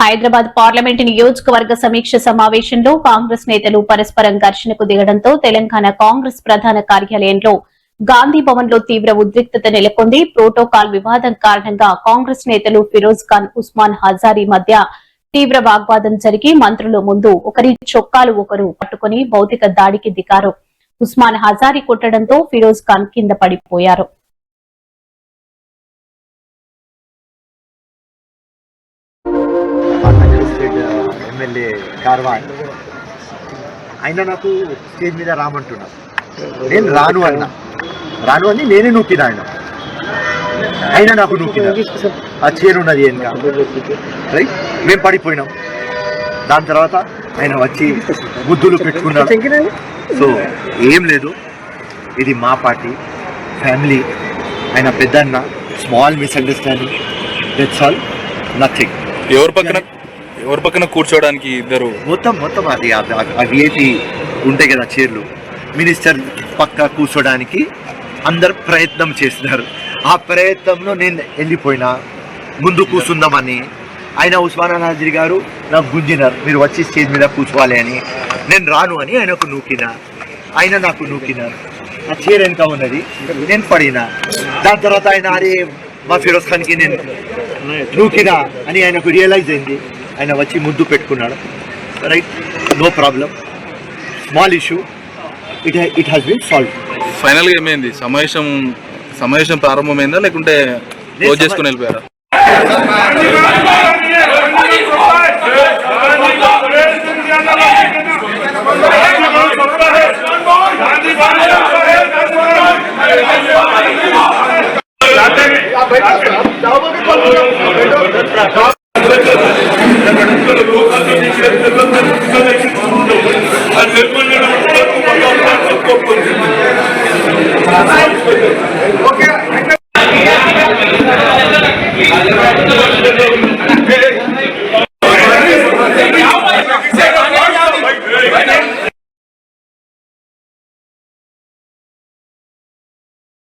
Hyderabad parliament నియోజకవర్గ సమీక్ష సమావేశంలో కాంగ్రెస్ నేతలు పరస్పరం ఘర్షణకు దిగడంతో తెలంగాణ కాంగ్రెస్ ప్రధాన కార్యాలయంలో గాంధీ భవన్ లో తీవ్ర ఉద్రిక్తత నెలకొంది. ప్రోటోకాల్ వివాదం కారణంగా కాంగ్రెస్ నేతలు ఫిరోజ్ ఖాన్, ఉస్మాన్ హజారీ మధ్య తీవ్ర వాగ్వాదం జరిగి మంత్రుల ముందు ఒకరి చొక్కాలు ఒకరు పట్టుకుని భౌతిక దాడికి దిగారు. ఉస్మాన్ హజారీ కొట్టడంతో ఫిరోజ్ ఖాన్ కింద పడిపోయారు. ఎమ్మెల్యే కార్వాన్ అయినా నాకు స్టేజ్ మీద రామంటున్నా. నేను రాను అని నేనే నూకినా. అయినా నాకు నూకినా. ఆ చైర్ ఉన్నది వెనుక, రైట్, మేము పడిపోయినాం. దాని తర్వాత ఆయన వచ్చి గుద్దులు పెట్టుకున్నాడు. సో ఏం లేదు, ఇది మా పార్టీ, ఫ్యామిలీ. ఆయన పెద్దన్న, small misunderstanding, that's all, nothing. ఎవరి పక్కన కూర్చోవడానికి ఇద్దరు మొత్తం అది విఐపి ఉంటాయి కదా చైర్లు, మినిస్టర్ పక్క కూర్చోడానికి అందరు ప్రయత్నం చేస్తున్నారు. ఆ ప్రయత్నంలో నేను వెళ్ళిపోయినా ముందు కూర్చుందామని. ఆయన ఉస్మాన్ హజారీ గారు నాకు గుంజినారు, మీరు వచ్చి స్టేజ్ మీద కూర్చోవాలి అని. నేను రాను అని ఆయనకు నూకినా, ఆయన నాకు నూకినారు. ఆ చైర్ వెనుక ఉన్నది, నేను పడినా. దాని తర్వాత ఆయన అరే మా ఫిరోజ్ ఖాన్కి నేను నూకినా అని ఆయనకు రియలైజ్ అయింది. ఆయన వచ్చి ముద్దు పెట్టుకున్నాడు. Right, no problem, small issue, it has been solve. ఫైనల్గా ఏమైంది? సమావేశం ప్రారంభమైందా లేకుంటే క్లోజ్ చేసుకుని వెళ్ళిపోయారా? Okay.